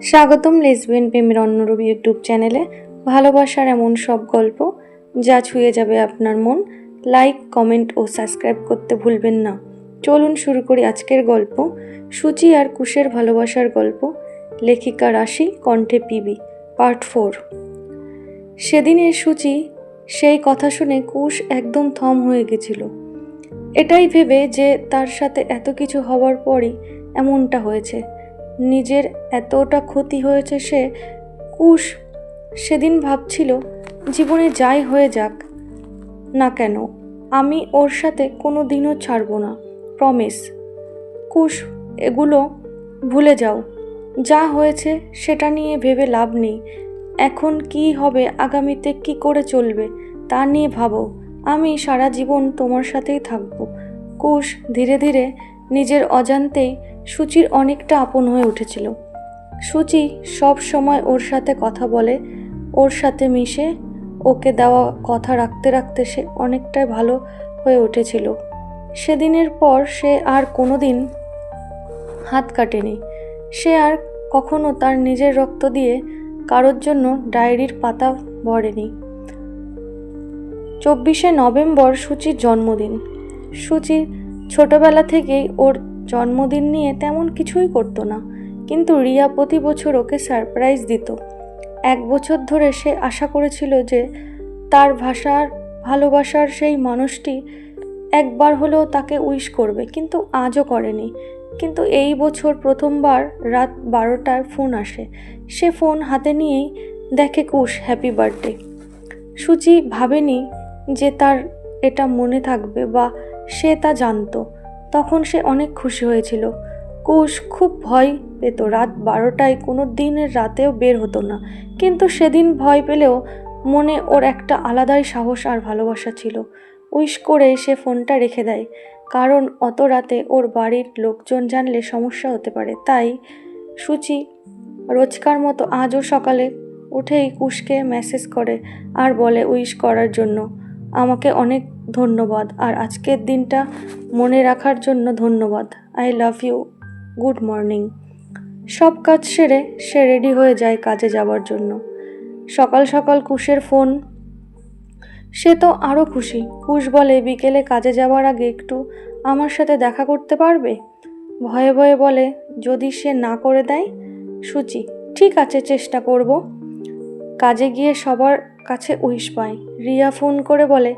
স্বাগতম লেসবিয়ান প্রেমের অন্যরূপ ইউটিউব চ্যানেলে। ভালোবাসার এমন সব গল্প যা ছুঁয়ে যাবে আপনার মন। লাইক, কমেন্ট ও সাবস্ক্রাইব করতে ভুলবেন না। চলুন শুরু করি আজকের গল্প, সূচি আর কুশের ভালোবাসার গল্প। লেখিকা রাশি, কণ্ঠে পিবি, পার্ট 4। সেদিনের সূচি সেই কথা শুনে কুশ একদম থম হয়ে গেছিল, এটাই ভেবে যে তার সাথে এত কিছু হওয়ার পরই এমনটা হয়েছে, নিজের এতটা ক্ষতি হয়েছে। কুশ সেদিন ভাবছিল, জীবনে যাই হয়ে যাক না কেন আমি ওর সাথে কোনো দিনও ছাড়ব না, প্রমিস। কুশ, এগুলো ভুলে যাও, যা হয়েছে সেটা নিয়ে ভেবে লাভ নেই। এখন কি হবে, আগামীতে কি করে চলবে তা নিয়ে ভাবো। আমি সারা জীবন তোমার সাথেই থাকবো। কুশ ধীরে ধীরে নিজের অজান্তেই সূচির অনেকটা আপন হয়ে উঠেছিল। সূচি সব সময় ওর সাথে কথা বলে, ওর সাথে মিশে, ওকে দেওয়া কথা রাখতে রাখতে সে অনেকটাই ভালো হয়ে উঠেছিল। সেদিনের পর সে আর কোনো দিন হাত কাটেনি। সে আর কখনো তার নিজের রক্ত দিয়ে কারোর জন্য ডায়েরির পাতা ভরেনি। 24শে নভেম্বর সূচির জন্মদিন। সূচি ছোটবেলা থেকেই ওর জন্মদিন নিয়ে তেমন কিছুই করতো না, কিন্তু রিয়া প্রতি বছর ওকে সারপ্রাইজ দিত। 1 বছর ধরে সে আশা করেছিল যে তার ভালোবাসার সেই মানুষটি একবার হলেও তাকে উইশ করবে, কিন্তু আজও করেনি। কিন্তু এই বছর প্রথমবার রাত 12টায় ফোন আসে। সে ফোন হাতে নিয়েই দেখে কুশ হ্যাপি বার্থডে। সূচি ভাবেনি যে তার এটা মনে থাকবে বা সে তা জানতো। তখন সে অনেক খুশি হয়েছিল। কুশ খুব ভয় পেত, রাত 12টায় কোনো দিনের রাতেও বের হতো না, কিন্তু সেদিন ভয় পেলেও মনে ওর একটা আলাদাই সাহস আর ভালোবাসা ছিল। উইশ করে সে ফোনটা রেখে দেয়, কারণ অত রাতে ওর বাড়ির লোকজন জানলে সমস্যা হতে পারে। তাই সূচি রোজকার মতো আজও সকালে উঠেই কুশকে মেসেজ করে আর বলে, উইশ করার জন্য আমাকে অনেক ধন্যবাদ, আর আজকের দিনটা মনে রাখার জন্য ধন্যবাদ। I love you, good morning. সব কাজ সেরে সে রেডি হয়ে যায় কাজে যাওয়ার জন্য। সকাল সকাল কুশের ফোন, সে তো আরও খুশি। কুশ বলে, বিকেলে কাজে যাওয়ার আগে একটু আমার সাথে দেখা করতে পারবে? ভয়ে ভয়ে বলে, যদি সে না করে দেয়? সূচি, ঠিক আছে, চেষ্টা করব। কাজে গিয়ে সবার কাছে উইশ পায়। রিয়া ফোন করে বলে,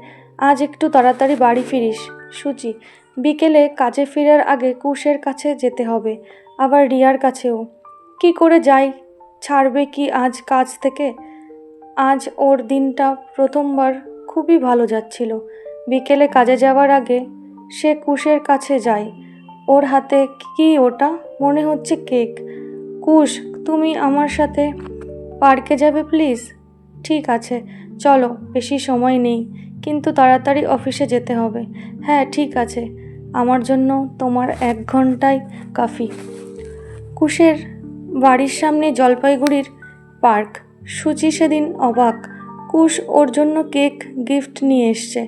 আজ একটু তাড়াতাড়ি বাড়ি ফিরিস। সূচি, বিকেলে কাজে ফেরার আগে কুশের কাছে যেতে হবে, আবার রিয়ার কাছেও। কি করে যাই, ছাড়বে কি আজ কাজ থেকে? আজ ওর দিনটা প্রথমবার খুবই ভালো যাচ্ছিল। বিকেলে কাজে যাওয়ার আগে সে কুশের কাছে যায়। ওর হাতে কি ওটা? মনে হচ্ছে কেক। কুশ, তুমি আমার সাথে পার্কে যাবে প্লিজ? ঠিক আছে, চলো, বেশি সময় নেই, কিন্তু তাড়াতাড়ি অফিসে যেতে হবে। হ্যাঁ ঠিক আছে, আমার জন্য তোমার 1 ঘন্টায় কাফি। কুশের বাড়ির সামনে জলপাইগুড়ির পার্ক। সূচি সেদিন অবাক, কুশ ওর জন্য কেক গিফট নিয়ে এসছে।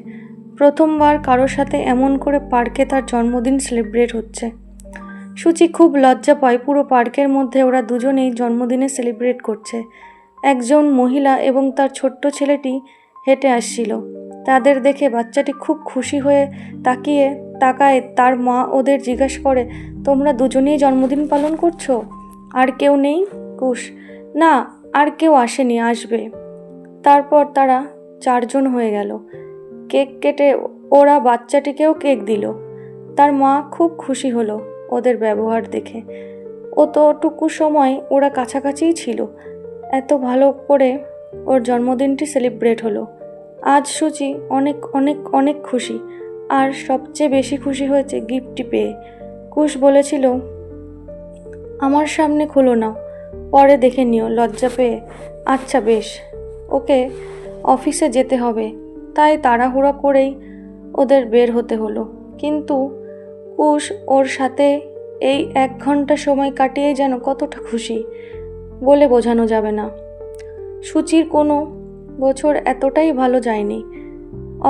প্রথমবার কারোর সাথে এমন করে পার্কে তার জন্মদিন সেলিব্রেট হচ্ছে। সূচি খুব লজ্জা পায়, পুরো পার্কের মধ্যে ওরা দুজনেই জন্মদিনে সেলিব্রেট করছে। একজন মহিলা এবং তার ছোট্ট ছেলেটি হেঁটে আসছিল। তাদের দেখে বাচ্চাটি খুব খুশি হয়ে তাকায়। তার মা ওদের জিজ্ঞাসা করে, তোমরা দুজনেই জন্মদিন পালন করছো? আর কেউ নেই? কুশ, না, আর কেউ আসেনি, আসবে। তারপর তারা 4 জন হয়ে গেল। কেক কেটে ওরা বাচ্চাটিকেও কেক দিল। তার মা খুব খুশি হলো ওদের ব্যবহার দেখে। অতটুকু সময় ওরা কাছাকাছিই ছিল। এত ভালো করে ওর জন্মদিনটি সেলিব্রেট হলো। আজ সূচি অনেক অনেক অনেক খুশি, আর সবচেয়ে বেশি খুশি হয়েছে গিফটটি পেয়ে। কুশ বলেছিল, আমার সামনে খুলো না, পরে দেখে নিও, লজ্জা পেয়ে। আচ্ছা বেশ। ওকে অফিসে যেতে হবে, তাই তাড়াহুড়া করেই ওদের বের হতে হলো। কিন্তু কুশ ওর সাথে এই 1 ঘন্টা সময় কাটিয়ে যেন কতটা খুশি, বলে বোঝানো যাবে না। সূচির কোনো বছর এতটাই ভালো যায়নি।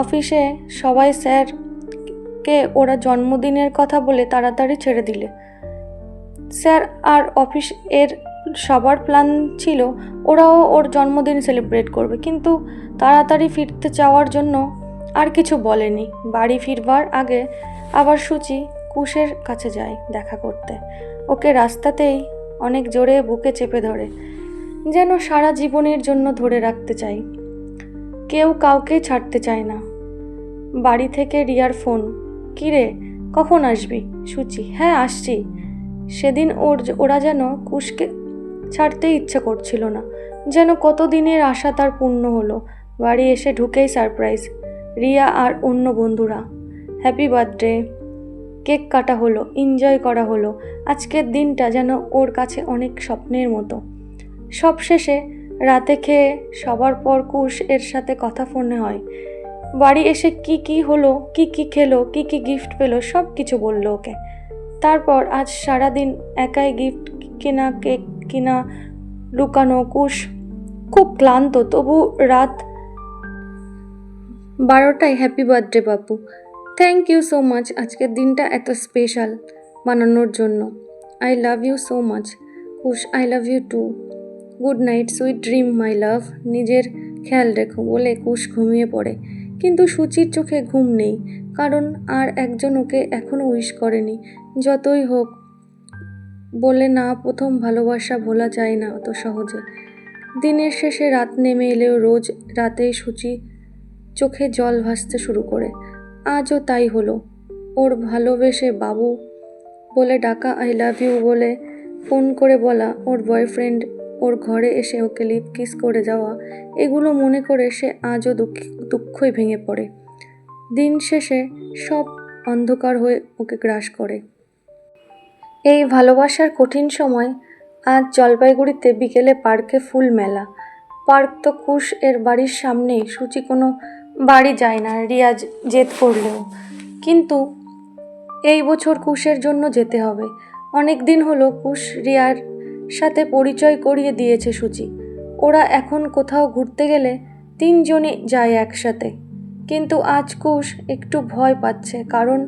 অফিসে সবাই স্যারকে ওরা জন্মদিনের কথা বলে তাড়াতাড়ি ছেড়ে দিলে। স্যার আর অফিস এর সবার প্ল্যান ছিল ওরাও ওর জন্মদিন সেলিব্রেট করবে, কিন্তু তাড়াতাড়ি ফিরতে চাওয়ার জন্য আর কিছু বলেনি। বাড়ি ফিরবার আগে আবার সুচি কুশের কাছে যায় দেখা করতে। ওকে রাস্তাতেই অনেক জোরে বুকে চেপে ধরে, যেন সারা জীবনের জন্য ধরে রাখতে চাই। কেউ কাউকে ছাড়তে চায় না। বাড়ি থেকে রিয়ার ফোন। কিরে, কখন আসবি? সুচি: হ্যাঁ আসছি। সেদিন ওরা যেন কুশকে ছাড়তে ইচ্ছে করছিল না, যেন কতদিনের আশা তার পূর্ণ হলো। বাড়ি এসে ঢুকেই সারপ্রাইজ, রিয়া আর অন্য বন্ধুরা। হ্যাপি বার্থডে, কেক কাটা হলো, এনজয় করা হলো। আজকের দিনটা যেন ওর কাছে অনেক স্বপ্নের মতো। সব শেষে রাতে খেয়ে সবার পর কুশ এর সাথে কথা ফোনে হয়। বাড়ি এসে কি হলো, কি খেলো, কি গিফট পেলো, সব কিছু বললো ওকে। তারপর আজ সারাদিন একাই গিফট কেনা, কেক কেনা, লুকানো। কুশ খুব ক্লান্ত, তবু রাত 12টায় হ্যাপি বার্থডে বাপু, থ্যাংক ইউ সো মাচ আজকের দিনটা এত স্পেশাল বানানোর জন্য। I love you so much Kush, I love you too. Good night, sweet dream my love. নিজের খেয়াল রেখো বলে কুশ ঘুমিয়ে পড়ে। কিন্তু সুচির চোখে ঘুম নেই, কারণ আর একজন ওকে এখনও উইশ করেনি। যতই হোক বলে না, প্রথম ভালোবাসা ভোলা যায় না অত সহজে। দিনের শেষে রাত নেমে এলেও রোজ রাতেই সুচি চোখে জল ভাসতে শুরু করে। আজও তাই হলো। ওর ভালোবেসে বাবু বলে ডাকা, আই লাভ ইউ বলে ফোন করে বলা, ওর বয়ফ্রেন্ড ওর ঘরে এসে ওকে লিপ কিস করে যাওয়া, এগুলো মনে করে সে আজও দুঃখই ভেঙে পড়ে। দিন শেষে সব অন্ধকার হয়ে ওকে গ্রাস করে। এই ভালোবাসার কঠিন সময় আজ জলপাইগুড়িতে বিকেলে পার্কে ফুল মেলা। পার্ক তো কুশ এর বাড়ির সামনেই। সুচি কোনো বাড়ি যায় না রিয়া জেদ করলেও, কিন্তু এই বছর কুশের জন্য যেতে হবে। অনেক দিন হলো কুশ রিয়ার সাথে পরিচয় করিয়ে দিয়েছে সুচি। ওরা এখন কোথাও ঘুরতে গেলে তিনজনই যায় একসাথে। কিন্তু আজ কুশ একটু ভয় পাচ্ছে, কারণ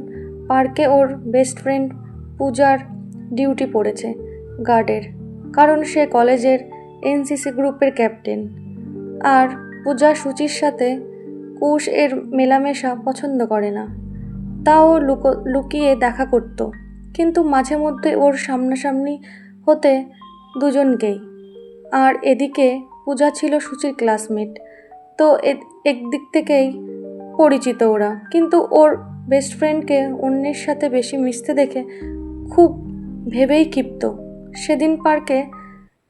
পার্কে ওর বেস্ট ফ্রেন্ড পূজার ডিউটি পড়েছে গার্ডের, কারণ সে কলেজের এনসিসি গ্রুপের ক্যাপ্টেন। আর পূজা সুচির সাথে কুশ এর মেলামেশা পছন্দ করে না, তাও লুকিয়ে দেখা করত, কিন্তু মাঝে মধ্যে ওর সামনাসামনি হতে দুজনকেই। আর এদিকে পূজা ছিল সুচির ক্লাসমেট, তো একদিক থেকেই পরিচিত ওরা। কিন্তু ওর বেস্ট ফ্রেন্ডকে অন্যের সাথে বেশি মিশতে দেখে খুব ভেবেই ক্ষিপ্ত। সেদিন পার্কে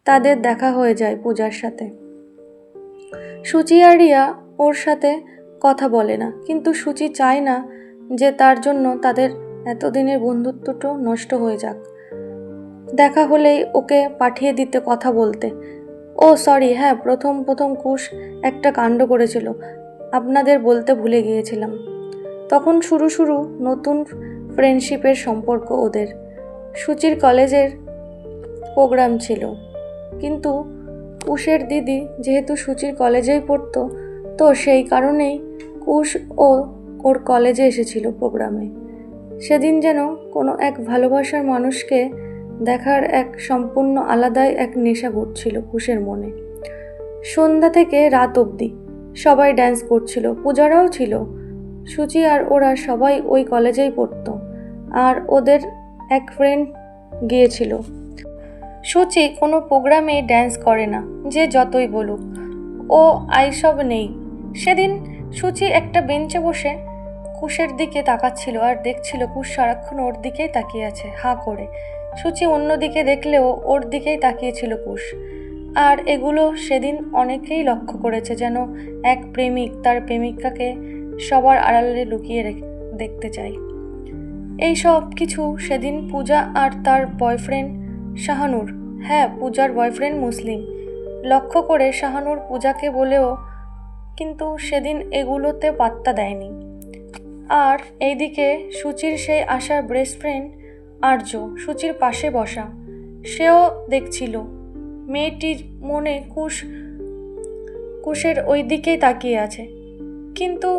তাদের দেখা হয়ে যায় পূজার সাথে। সুচি আর রিয়া ওর সাথে কথা বলে না, কিন্তু সুচি চায় না যে তার জন্য তাদের এতদিনের বন্ধুত্বটা নষ্ট হয়ে যাক। দেখা হলেই ওকে পাঠিয়ে দিতে কথা বলতে। ও সরি, হ্যাঁ প্রথম কুশ একটা কাণ্ড করেছিল, আপনাদের বলতে ভুলে গিয়েছিলাম। তখন শুরু নতুন ফ্রেন্ডশিপের সম্পর্ক ওদের। সুচির কলেজের প্রোগ্রাম ছিল, কিন্তু কুশের দিদি যেহেতু সুচির কলেজেই পড়তো, তো সেই কারণেই কুশ ওর কলেজে এসেছিল প্রোগ্রামে। সেদিন যেন কোনো এক ভালোবাসার মানুষকে দেখার এক সম্পূর্ণ আলাদাই এক নেশা ঘুরছিল কুশের মনে। সন্ধ্যা থেকে রাত অবধি সবাই ড্যান্স করছিল, পূজারাও ছিল। সুচি আর ওরা সবাই ওই কলেজেই পড়তো, আর ওদের এক ফ্রেন্ড গিয়েছিল। সুচি কোনো প্রোগ্রামে ড্যান্স করে না, যে যতই বলুক, ও আইসব নেই। সেদিন সুচি একটা বেঞ্চে বসে কুশের দিকে তাকাচ্ছিল আর দেখছিল কুশ সারাক্ষণ ওর দিকেই তাকিয়ে আছে হাঁ করে। সুচি অন্যদিকে দেখলেও ওর দিকেই তাকিয়েছিল কুশ। আর এগুলো সেদিন অনেকেই লক্ষ্য করেছে, যেন এক প্রেমিক তার প্রেমিকাকে সবার আড়ালে লুকিয়ে দেখতে চায়। এই সব কিছু সেদিন পূজা আর তার বয়ফ্রেন্ড শাহানুর, হ্যাঁ পূজার বয়ফ্রেন্ড মুসলিম, লক্ষ্য করে শাহানুর পূজাকে বলেও, কিন্তু সেদিন এগুলোতে পাত্তা দেয়নি। আর এইদিকে সুচির সেই আশার বেস্ট ফ্রেন্ড আর্য সুচির পাশে বসা, সেও দেখছিল মেয়েটির মনে কুশের ওই দিকেই তাকিয়ে আছে, কিন্তু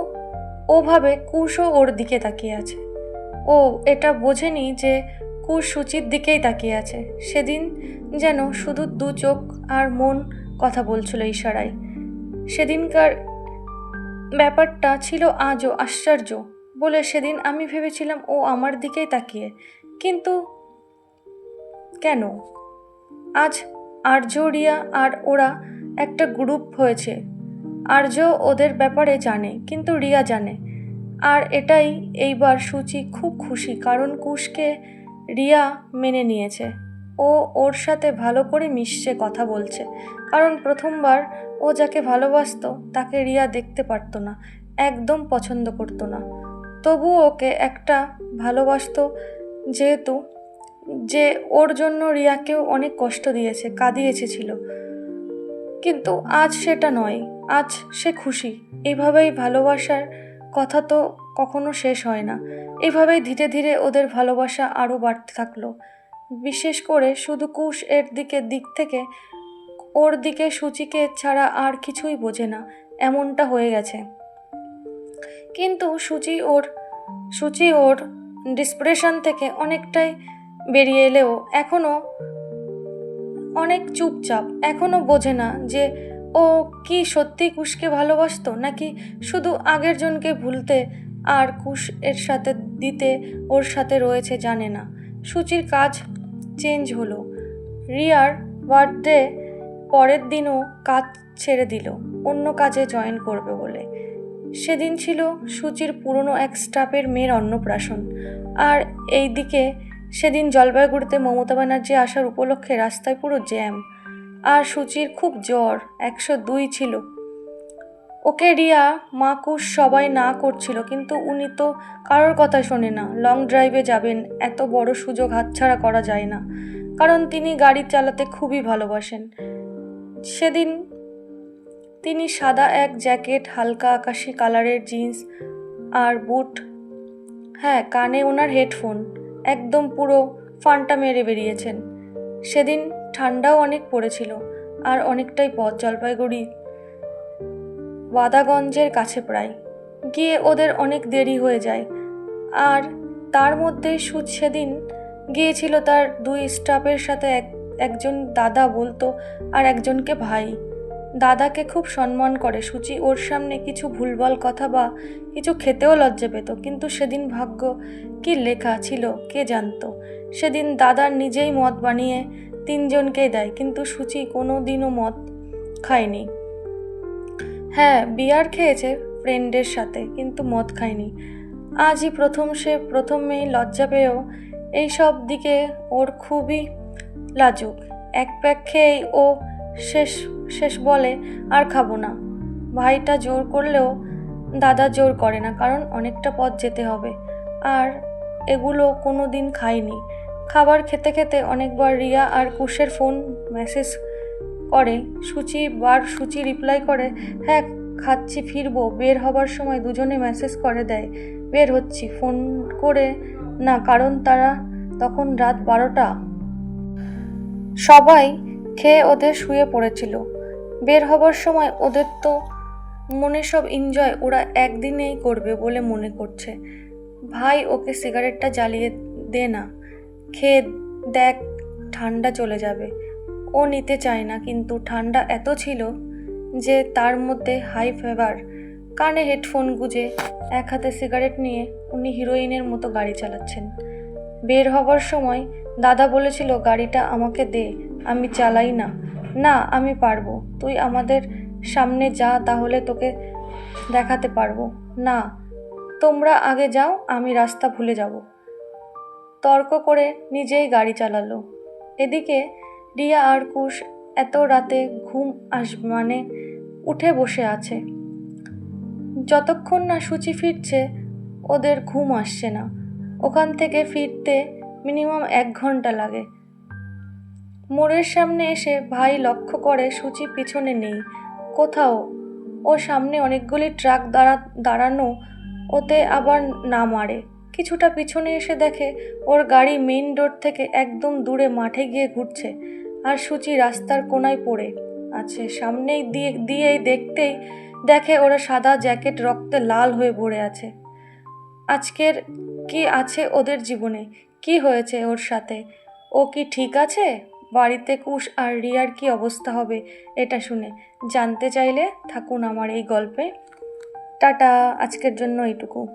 ও ভাবে কুশও ওর দিকে তাকিয়ে আছে। ও এটা বোঝেনি যে কুশ সুচির দিকেই তাকিয়ে আছে। সেদিন যেন শুধু দু চোখ আর মন কথা বলছিল ইশারায়। সেদিনকার ব্যাপারটা ছিল আজও আশ্চর্য বলে সেদিন আমি ভেবেছিলাম ও আমার দিকেই তাকিয়ে, কিন্তু কেন? আজ আর্য, রিয়া আর ওরা একটা গ্রুপ হয়েছে। আর্য ওদের ব্যাপারে জানে, কিন্তু রিয়া জানে। আর এটাই এইবার সুচি খুব খুশি, কারণ কুশকে রিয়া মেনে নিয়েছে। ও ওর সাথে ভালো করে মিশছে, কথা বলছে, কারণ প্রথমবার ও যাকে ভালোবাসতো তাকে রিয়া দেখতে পারতো না, একদম পছন্দ করতো না। তবুও ওকে একটা ভালোবাসতো, যেহেতু যে ওর জন্য রিয়াকেও অনেক কষ্ট দিয়েছে, কাঁদিয়েছে ছিল। কিন্তু আজ সেটা নয়, আজ সে খুশি। এইভাবেই ভালোবাসার কথা তো কখনো শেষ হয় না। এইভাবেই ধীরে ধীরে ওদের ভালোবাসা আরও বাড়তে থাকলো। বিশেষ করে শুধু কুশ এর দিক থেকে ওর দিকে সুচিকে ছাড়া আর কিছুই বোঝে না, এমনটা হয়ে গেছে। কিন্তু সুচি ওর ডিসপ্রেশন থেকে অনেকটাই বেরিয়ে এলেও এখনো অনেক চুপচাপ, এখনো বোঝে না যে ও কি সত্যি কুশকে ভালোবাসতো, নাকি শুধু আগের জনকে ভুলতে আর কুশ এর সাথে দিতে ওর সাথে রয়েছে জানে না। সুচির কাজ চেঞ্জ হলো। রিয়ার বার্থডে পরের দিনও কাজ ছেড়ে দিল, অন্য কাজে জয়েন করবে বলে। সেদিন ছিল সুচির পুরনো এক স্টাফের মেয়ের অন্নপ্রাশন। আর এইদিকে সেদিন জলপাইগুড়িতে মমতা ব্যানার্জি আসার উপলক্ষে রাস্তায় পুরো জ্যাম। আর সুচির খুব জ্বর, 102 ছিল। ওকে রিয়া, মা, কুশ সবাই না করছিল, কিন্তু উনি তো কারোর কথা শোনে না। লং ড্রাইভে যাবেন, এত বড় সুযোগ হাতছাড়া করা যায় না, কারণ তিনি গাড়ি চালাতে খুবই ভালোবাসেন। সেদিন তিনি সাদা এক জ্যাকেট, হালকা আকাশি কালারের জিন্স আর বুট, হ্যাঁ কানে ওনার হেডফোন, একদম পুরো ফান্টা মেরে বেরিয়েছেন। সেদিন ঠান্ডাও অনেক পড়েছিল। আর অনেকটাই পথ, জলপাইগুড়ি বাদাগঞ্জের কাছে প্রায়। গিয়ে ওদের অনেক দেরি হয়ে যায়। আর তার মধ্যে সেদিন গিয়েছিল তার দুই স্টাফের সাথে, একজন দাদা বলতো আর একজনকে ভাই। দাদাকে খুব সম্মান করে সুচি, ওর সামনে কিছু ভুলভাল কথা বা কিছু খেতেও লজ্জা পেত, কিন্তু সেদিন ভাগ্য কি লেখা ছিল কে জানতো। সেদিন দাদা নিজেই মদ বানিয়ে তিনজনকেই দেয়, কিন্তু সুচি কোনো দিনও মদ খায়নি। হ্যাঁ, বিয়ার খেয়েছে ফ্রেন্ডের সাথে, কিন্তু মদ খায়নি। আজই প্রথমেই লজ্জা পেয়েও এইসব দিকে ওর খুবই লাজুক। এক প্যাক খেয়েই ও শেষ শেষ বলে আর খাবো না। ভাইটা জোর করলেও দাদা জোর করে না, কারণ অনেকটা পথ যেতে হবে। আর এগুলো কোনো দিন খায়নি। খাবার খেতে খেতে অনেকবার রিয়া আর কুশের ফোন মেসেজ করে। সুচি রিপ্লাই করে, হ্যাঁ খাচ্ছি, ফিরবো। বের হবার সময় দুজনে মেসেজ করে দেয়, বের হচ্ছি। ফোন করে না, কারণ তারা তখন রাত 12টা। সবাই খেয়ে ওদের শুয়ে পড়েছিল। বের হবার সময় ওদের তো মনে সব এনজয় ওরা একদিনেই করবে বলে মনে করছে। ভাই ওকে সিগারেটটা জ্বালিয়ে দে না, খেয়ে দেখ ঠান্ডা চলে যাবে। ও নিতে চায় না, কিন্তু ঠান্ডা এত ছিল যে তার মধ্যে হাই ফিভার। কানে হেডফোন গুঁজে এক হাতে সিগারেট নিয়ে উনি হিরোইনের মতো গাড়ি চালাচ্ছেন। বের হবার সময় দাদা বলেছিল, গাড়িটা আমাকে দে, আমি চালাই না। না আমি পারবো, তুই আমাদের সামনে যা, তাহলে তোকে দেখাতে পারবো। না তোমরা আগে যাও, আমি রাস্তা ভুলে যাব। তর্ক করে নিজেই গাড়ি চালালো। এদিকে রিয়া আর কুশ এত রাতে ঘুম আসবে মানে উঠে বসে আছে। যতক্ষণ না সুচি ফিরছে ওদের ঘুম আসছে না। ওখান থেকে ফিরতে মিনিমাম 1 ঘন্টা লাগে। মোড়ের সামনে এসে ভাই লক্ষ্য করে সুচি পিছনে নেই কোথাও। ও সামনে অনেকগুলি ট্রাক দাঁড়ানো, ওতে আবার না মারে। কিছুটা পিছনে এসে দেখে ওর গাড়ি মেইন রোড থেকে একদম দূরে মাঠে গিয়ে ঘুরছে, আর সুচি রাস্তার কোনায় পড়ে আছে। সামনেই দিয়েই দেখতেই দেখে ওরা সাদা জ্যাকেট রক্তে লাল হয়ে ভরে আছে। আজকের কি আছে ওদের জীবনে, কি হয়েছে ওর সাথে, ও কি ঠিক আছে? বাড়িতে কুশ আর রিয়ার কি অবস্থা হবে এটা শুনে। জানতে চাইলে থাকুন আমার এই গল্পে। টাটা, আজকের জন্য এইটুকু।